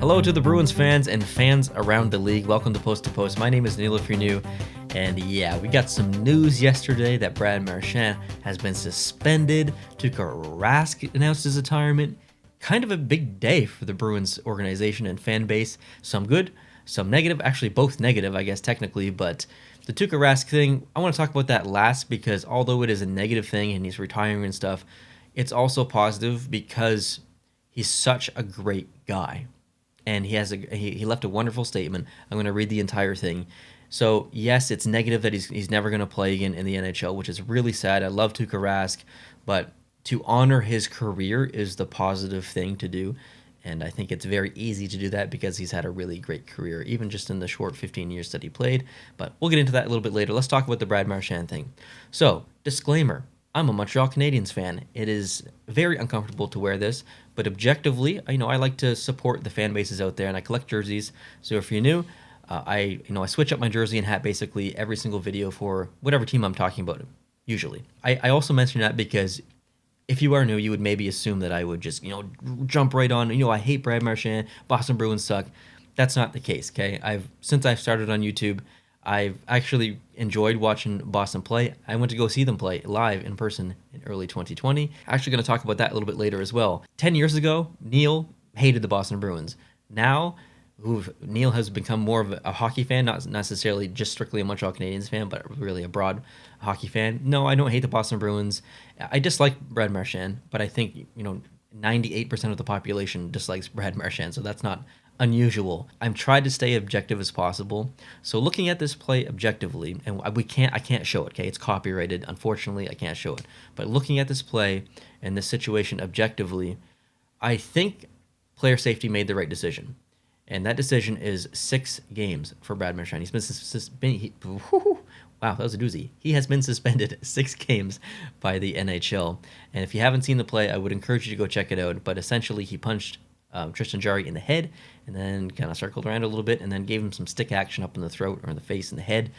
Hello to the Bruins fans and fans around the league. Welcome to Post to Post. My name is Neil if you're new. And yeah, we got some news yesterday that Brad Marchand has been suspended. Tuukka Rask announced his retirement. Kind of a big day for the Bruins organization and fan base. Some good, some negative. Actually, both negative, I guess, technically. But the Tuukka Rask thing, I want to talk about that last because although it is a negative thing and he's retiring and stuff, it's also positive because he's such a great guy. And he left a wonderful statement. I'm going to read the entire thing. So, yes, it's negative that he's never going to play again in the NHL, which is really sad. I love Tuukka Rask, but to honor his career is the positive thing to do. And I think it's very easy to do that because he's had a really great career, even just in the short 15 years that he played. But we'll get into that a little bit later. Let's talk about the Brad Marchand thing. So, disclaimer. I'm a Montreal Canadiens fan. It is very uncomfortable to wear this, but objectively, I like to support the fan bases out there, and I collect jerseys. So if you're new, I switch up my jersey and hat basically every single video for whatever team I'm talking about. Usually, I also mention that because if you are new, you would maybe assume that I would just jump right on. I hate Brad Marchand. Boston Bruins suck. That's not the case. Okay, since I've started on YouTube, I've actually enjoyed watching Boston play. I went to go see them play live in person in early 2020. Actually going to talk about that a little bit later as well. 10 years ago, Neil hated the Boston Bruins. Now, Neil has become more of a hockey fan, not necessarily just strictly a Montreal Canadiens fan, but really a broad hockey fan. No, I don't hate the Boston Bruins. I dislike Brad Marchand, but I think, 98% of the population dislikes Brad Marchand, so that's not unusual. I'm trying to stay objective as possible. So looking at this play objectively, and I can't show it, okay? It's copyrighted. Unfortunately, I can't show it. But looking at this play and this situation objectively, I think player safety made the right decision. And that decision is 6 games for Brad Marchand. He's been wow, that was a doozy. He has been suspended 6 games by the NHL. And if you haven't seen the play, I would encourage you to go check it out. But essentially, he punched Tristan Jarry in the head and then kind of circled around a little bit and then gave him some stick action up in the throat or in the face and the head.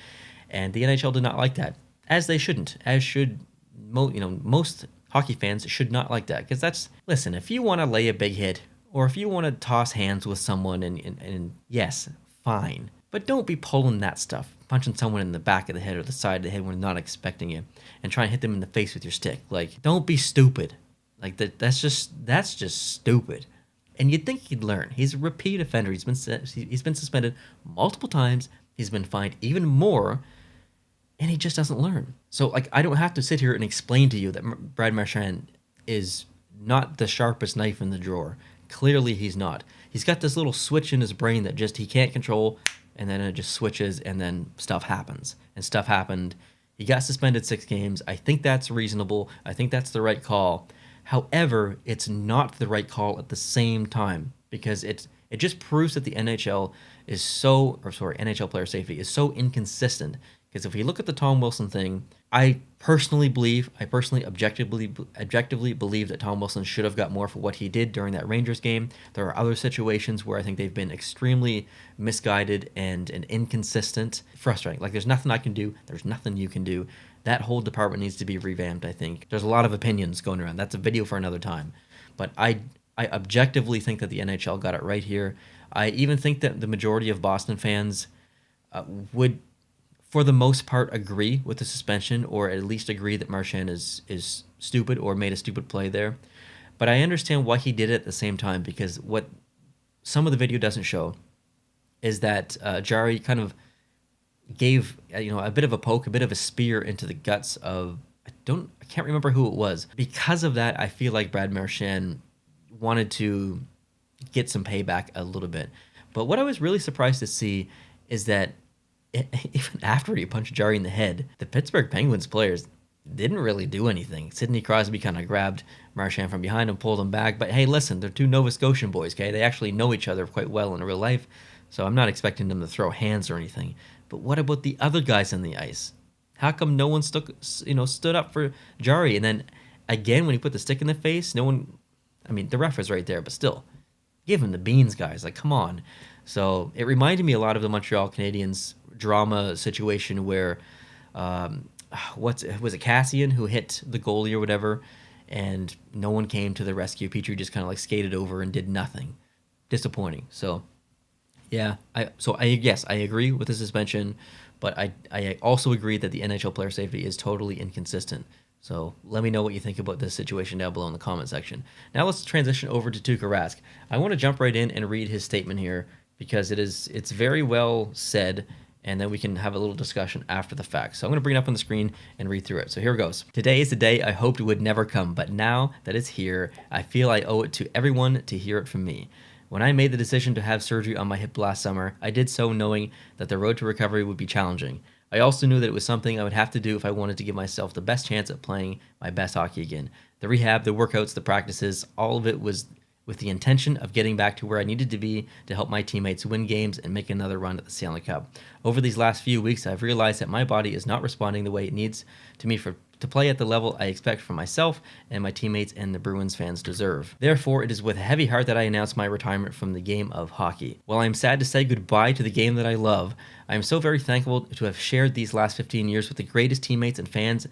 And the NHL did not like that, as they shouldn't, as should most hockey fans should not like that. Because listen, if you want to lay a big hit or if you want to toss hands with someone and yes, fine. But don't be pulling that stuff, punching someone in the back of the head or the side of the head when they're not expecting it and try and hit them in the face with your stick. Like, don't be stupid. Like that's just stupid. And you'd think he'd learn. He's a repeat offender. He's been suspended multiple times. He's been fined even more, and he just doesn't learn. So, I don't have to sit here and explain to you that Brad Marchand is not the sharpest knife in the drawer. Clearly, he's not. He's got this little switch in his brain that he can't control, and then it just switches, and then stuff happens. And stuff happened. He got suspended 6 games. I think that's reasonable. I think that's the right call. However, it's not the right call at the same time because it just proves that the NHL NHL player safety is so inconsistent. Because if you look at the Tom Wilson thing, I personally objectively believe that Tom Wilson should have got more for what he did during that Rangers game. There are other situations where I think they've been extremely misguided and inconsistent, frustrating. Like there's nothing I can do. There's nothing you can do. That whole department needs to be revamped, I think. There's a lot of opinions going around. That's a video for another time. But I objectively think that the NHL got it right here. I even think that the majority of Boston fans would, for the most part, agree with the suspension or at least agree that Marchand is stupid or made a stupid play there. But I understand why he did it at the same time because what some of the video doesn't show is that Jarry kind of gave a bit of a poke, a bit of a spear into the guts of I can't remember who it was. Because of that, I feel like Brad Marchand wanted to get some payback a little bit. But what I was really surprised to see is that even after he punched Jarry in the head, the Pittsburgh Penguins players didn't really do anything. Sidney Crosby kind of grabbed Marchand from behind and pulled him back. But hey, listen, they're 2 Nova Scotian boys, okay? They actually know each other quite well in real life. So I'm not expecting them to throw hands or anything. But what about the other guys on the ice? How come no one stood up for Jarry? And then again, when he put the stick in the face, no one. I mean, the ref is right there, but still, give him the beans, guys. Like, come on. So it reminded me a lot of the Montreal Canadiens drama situation where, was it Cassian who hit the goalie or whatever, and no one came to the rescue. Petrie just kind of like skated over and did nothing. disappointing. So yeah, yes, I agree with the suspension, but I also agree that the NHL player safety is totally inconsistent. So let me know what you think about this situation down below in the comment section. Now let's transition over to Tuukka Rask. I want to jump right in and read his statement here because it's very well said, and then we can have a little discussion after the fact. So I'm going to bring it up on the screen and read through it. So here it goes. Today is the day I hoped would never come, but now that it's here, I feel I owe it to everyone to hear it from me. When I made the decision to have surgery on my hip last summer, I did so knowing that the road to recovery would be challenging. I also knew that it was something I would have to do if I wanted to give myself the best chance at playing my best hockey again. The rehab, the workouts, the practices, all of it was with the intention of getting back to where I needed to be to help my teammates win games and make another run at the Stanley Cup. Over these last few weeks, I've realized that my body is not responding the way it needs to me to play at the level I expect from myself and my teammates and the Bruins fans deserve. Therefore, it is with a heavy heart that I announce my retirement from the game of hockey. While I am sad to say goodbye to the game that I love, I am so very thankful to have shared these last 15 years with the greatest teammates and fans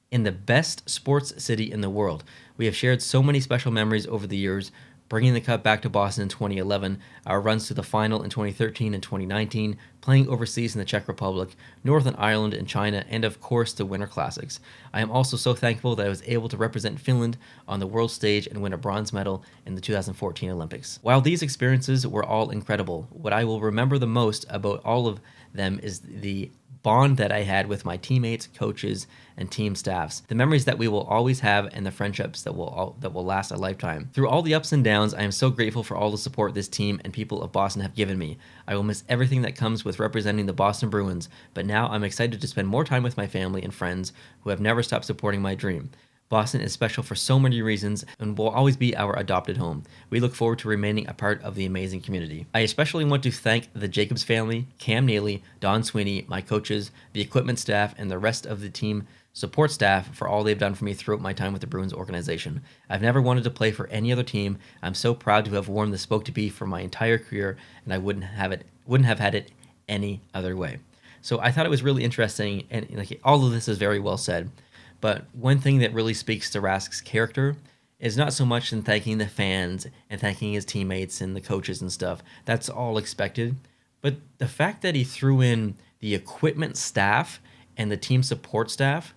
in the best sports city in the world. We have shared so many special memories over the years, bringing the Cup back to Boston in 2011, our runs to the final in 2013 and 2019, playing overseas in the Czech Republic, Northern Ireland and China, and of course the Winter Classics. I am also so thankful that I was able to represent Finland on the world stage and win a bronze medal in the 2014 Olympics. While these experiences were all incredible, what I will remember the most about all of them is the bond that I had with my teammates, coaches, and team staffs. The memories that we will always have and the friendships that will last a lifetime. Through all the ups and downs, I am so grateful for all the support this team and people of Boston have given me. I will miss everything that comes with representing the Boston Bruins, but now I'm excited to spend more time with my family and friends who have never stopped supporting my dream. Boston is special for so many reasons and will always be our adopted home. We look forward to remaining a part of the amazing community. I especially want to thank the Jacobs family, Cam Neely, Don Sweeney, my coaches, the equipment staff, and the rest of the team support staff for all they've done for me throughout my time with the Bruins organization. I've never wanted to play for any other team. I'm so proud to have worn the spoke to be for my entire career, and I wouldn't have had it any other way. So I thought it was really interesting, and like all of this is very well said. But one thing that really speaks to Rask's character is not so much in thanking the fans and thanking his teammates and the coaches and stuff. That's all expected. But the fact that he threw in the equipment staff and the team support staff,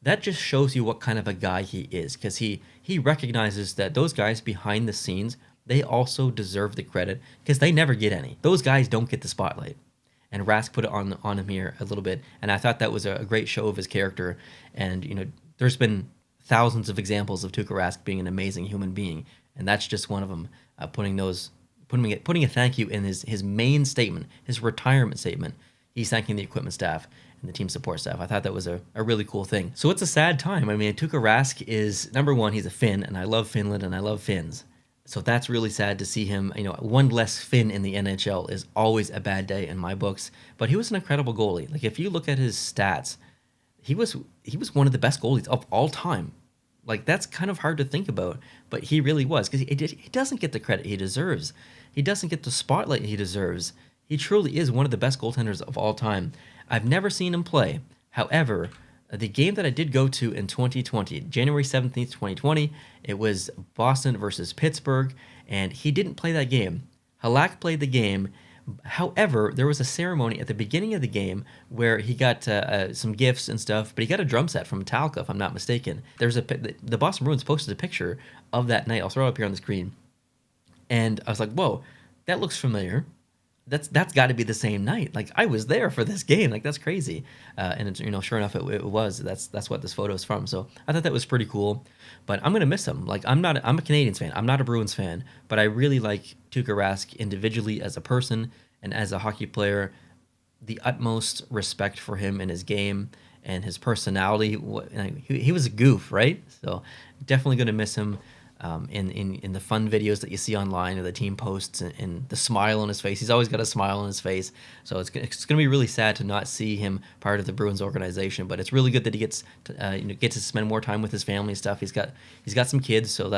that just shows you what kind of a guy he is, because he recognizes that those guys behind the scenes, they also deserve the credit because they never get any. Those guys don't get the spotlight. And Rask put it on him here a little bit, and I thought that was a great show of his character. And you know, there's been thousands of examples of Tuukka Rask being an amazing human being, and that's just one of them. Putting a thank you in his main statement, his retirement statement. He's thanking the equipment staff and the team support staff. I thought that was a really cool thing. So it's a sad time. I mean, Tuukka Rask is, number one, he's a Finn, and I love Finland and I love Finns. So that's really sad to see him. You know, one less Finn in the NHL is always a bad day in my books. But he was an incredible goalie. Like, if you look at his stats, he was one of the best goalies of all time. Like, that's kind of hard to think about, but he really was, because he doesn't get the credit he deserves. He doesn't get the spotlight he deserves. He truly is one of the best goaltenders of all time. I've never seen him play. However, the game that I did go to in 2020, January 17th, 2020, it was Boston versus Pittsburgh, and he didn't play that game. Halak played the game. However, there was a ceremony at the beginning of the game where he got some gifts and stuff, but he got a drum set from Metallica, if I'm not mistaken. The Boston Bruins posted a picture of that night. I'll throw it up here on the screen. And I was like, whoa, that looks familiar. That's got to be the same night. Like, I was there for this game. Like, that's crazy. And it's, you know, sure enough, it was. That's what this photo is from. So I thought that was pretty cool. But I'm gonna miss him. Like, I'm a Canadiens fan. I'm not a Bruins fan. But I really like Tuukka Rask individually as a person and as a hockey player. The utmost respect for him and his game and his personality. He was a goof, right? So definitely gonna miss him. In the fun videos that you see online or the team posts and the smile on his face. He's always got a smile on his face. So it's going to be really sad to not see him part of the Bruins organization, but it's really good that he gets to spend more time with his family and stuff. He's got some kids, so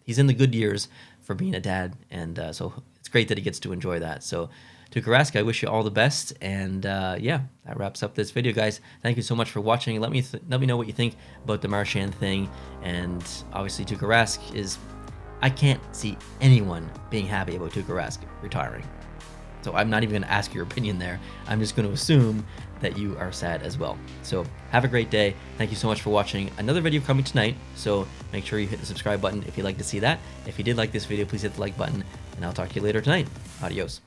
he's in the good years for being a dad, and so it's great that he gets to enjoy that. So Tuukka Rask, I wish you all the best, and yeah, that wraps up this video, guys. Thank you so much for watching. Let me know what you think about the Marchand thing, and obviously Tuukka Rask is I can't see anyone being happy about Tuukka Rask retiring. So I'm not even going to ask your opinion there. I'm just going to assume that you are sad as well. So have a great day. Thank you so much for watching. Another video coming tonight, so make sure you hit the subscribe button if you'd like to see that. If you did like this video, please hit the like button, and I'll talk to you later tonight. Adios.